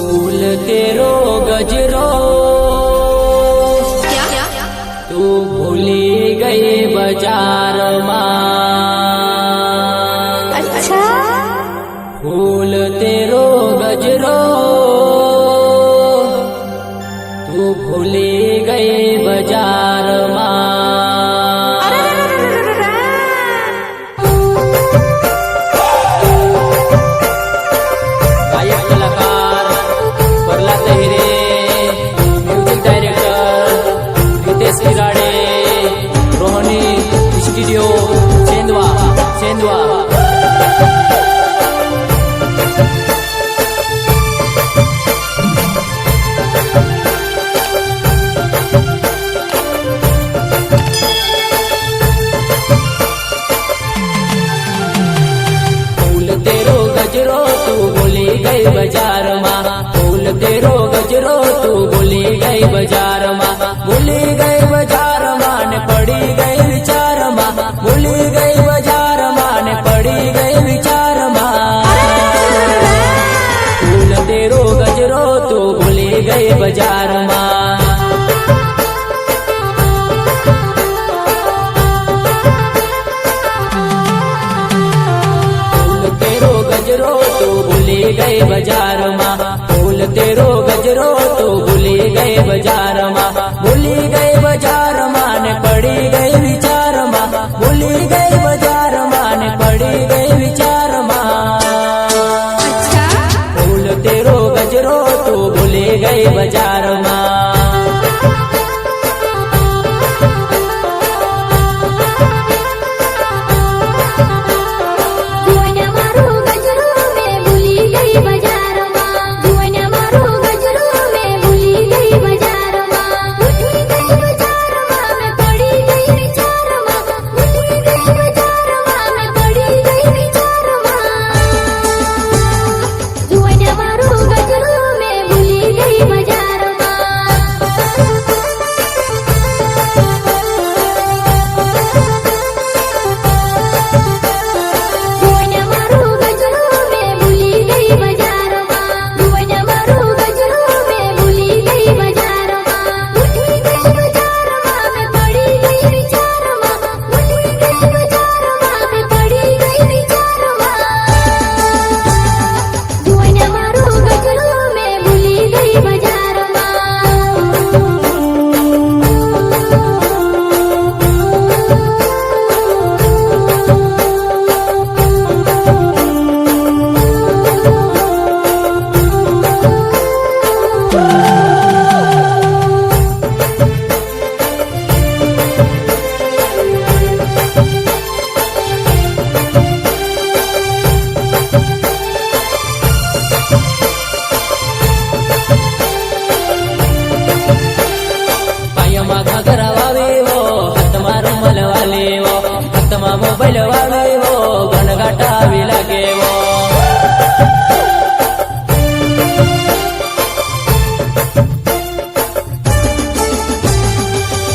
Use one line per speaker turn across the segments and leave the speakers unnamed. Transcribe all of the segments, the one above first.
फूल तेरो गजरो
क्या
तू भूली गई बाजार
अच्छा
फूल तेरो गजरो तू भूली गई बाजार गायक कलाकार Prahlad Hire, music director Ritesh Kirade, Rohini studio Sendhwa Sendhwa. बाजार फूल तेरो गजरो तू भूली गई बाजार भूली गई बाजार ने पड़ी गई विचार भूली गई बाजार ने पड़ी गई विचार फूल तेरो गजरो तू भूली गई बाजार गए बाजार फूल तेरो गजरो तो भूली गए बाजार भूली गए बाजार ने पड़ी गई विचार भूली गई बाजार ने पड़ी गई विचार
अच्छा
फूल तेरो गजरो तो भूली गई बाजार मोबाइल वाले वो गणगाटा भी लगे वो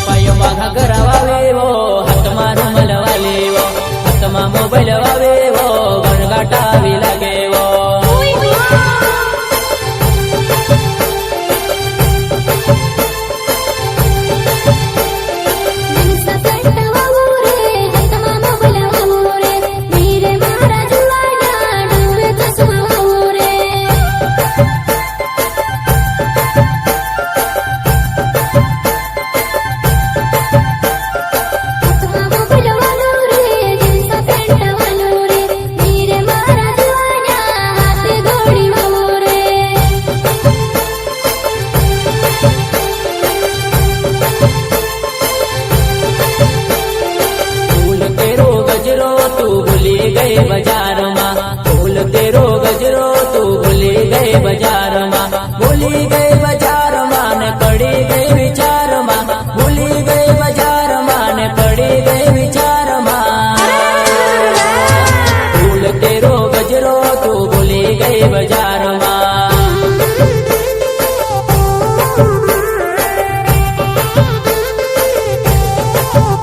पायमा घगरा वाले वो हाथमा रुमाल वाले वो हाथमा मोबाइल वाले वो गणगाटा भी लगे वो गए बाजार फूल तेरो गजरो तू भूली गए बाजार भूली गए बाजार ने पड़ी गई विचार भूली गई बाजार ने पड़ी गई विचार फूल तेरो गजरो तू भूली गए बाजार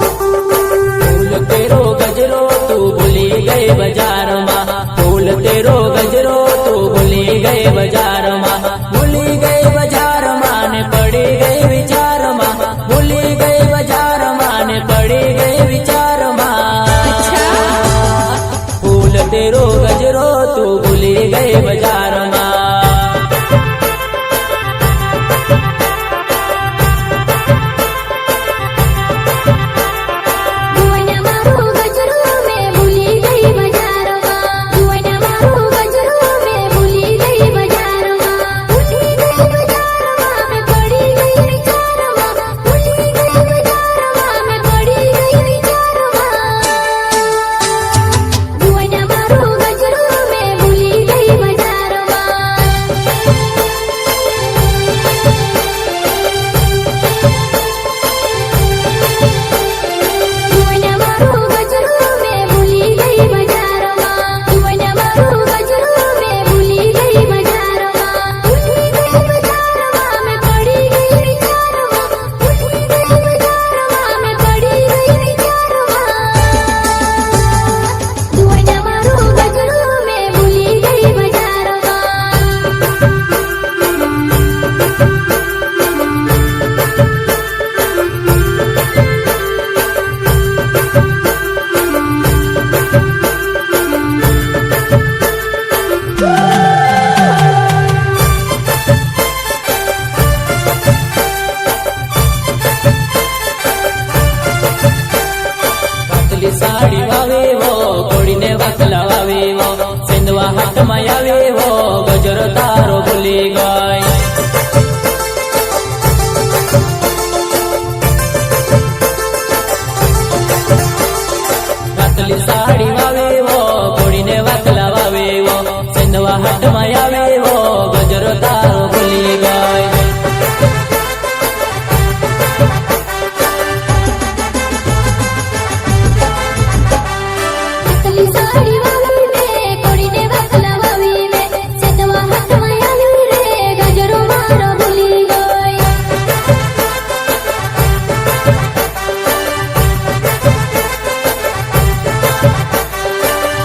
फूल तेरो गजरो तू भूली गए बाजार फूल तेरो गजरो तू भूली गए बाजार ભૂલી ગઈ. કાતલી સાડી વાવેવો ઘોડીને વાકલા વાવેવો સેંધવા હાટમાં આવેવો ગજરો તારો ભૂલી ગઈ.
કાતલી સાડી વાવી મે કોડીને વાકલા વાવી મે સેંધવા હાથમાં આવી રે ગજરો મારો ભૂલી ગઈ.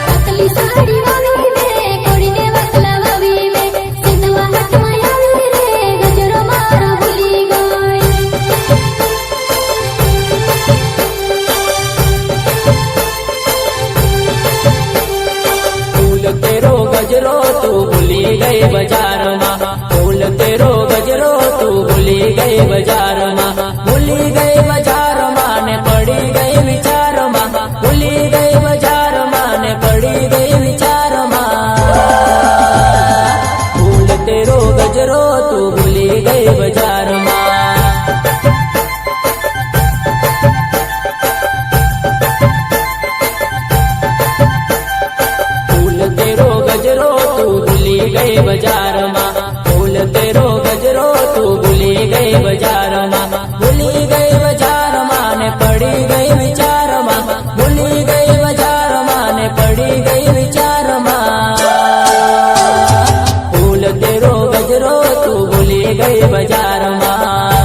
કાતલી સાડી વાવી મે કોડીને વાકલા વાવી મે સેંધવા હાથમાં આવી રે ગજરો મારો ભૂલી ગઈ.
ફૂલ તેરો ગજરો તું ભૂલી ગઈ બજારમાં. ફૂલ તેરો ગજરો તું ભૂલી ગઈ બજારમાં. ભૂલી ગઈ બજારમાં ને પડી ગઈ વિચારમાં. ભૂલી ગઈ બજારમાં ને પડી ગઈ વિચારમાં. ફૂલ તેરો ગજરો તું ભૂલી ગઈ બજારમાં. ફૂલ તેરો ગજરો તું ભૂલી ગઈ બજારમાં. ફૂલ તેરો ગજરો તું ભૂલી ગઈ બજારમાં. ભૂલી ગઈ બજારમાં ને પડી ગઈ વિચારમાં. ભૂલી ગઈ બજારમાં ને પડી ગઈ વિચારમાં. ફૂલ તેરો ગજરો તું ભૂલી ગઈ બજારમાં.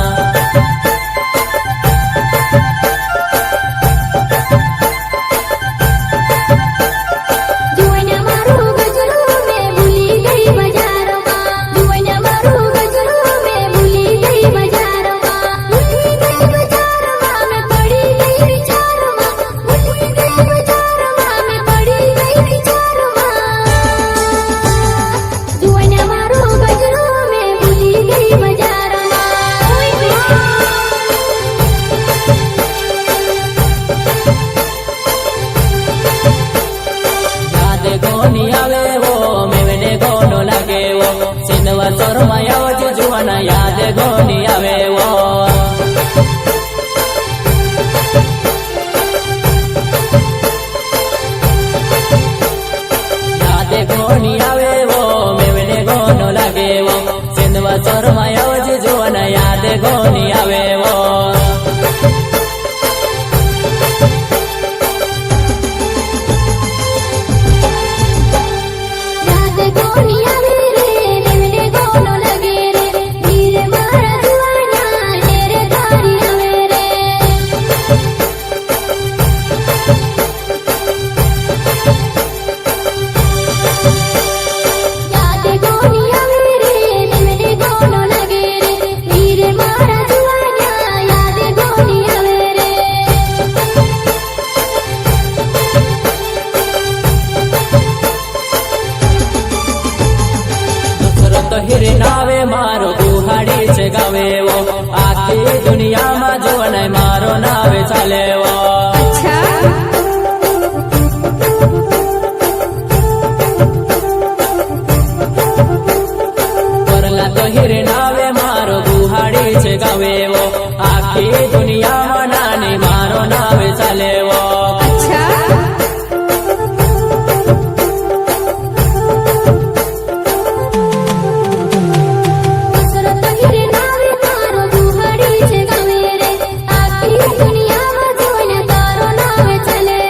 જોઈને મારું ગજરો મે ભૂલી ગઈ બજારમાં. જોઈને મારું ગજરો મે ભૂલી ગઈ બજારમાં. ભૂલી ગઈ બજારમાં મે પડી ગઈ વિચારમાં. ભૂલી ગઈ બજારમાં મે પડી ગઈ વિચારમાં. જોઈને મારું ગજરો મે ભૂલી ગઈ
યાદ ગોની આવે વો મેવને ગોનો લાગે વો સિંધવા ચોરમાં આવજે જુવાના યાદ ગોની આવે વો. યાદ ગોની આવે વો મેવને ગોનો લાગે વો સિંધવા ચોરમાં આવજે જુવાના યાદ ગોની આવે વો.
યાદ કોની આવે રે નેવને કોનો લાગે રે ધીરે મારા જુવાના નેરે તારી આવે રે. યાદ કોની આવે રે નેવને કોનો લાગે રે ધીરે મારા જુવાના યાદ કોની આવે રે.
દુસરત હિરે નાવે મારો દુહાડી છે ગાવેવો આખી દુનિયામાં જોને મારો નાવે ચાલેવો.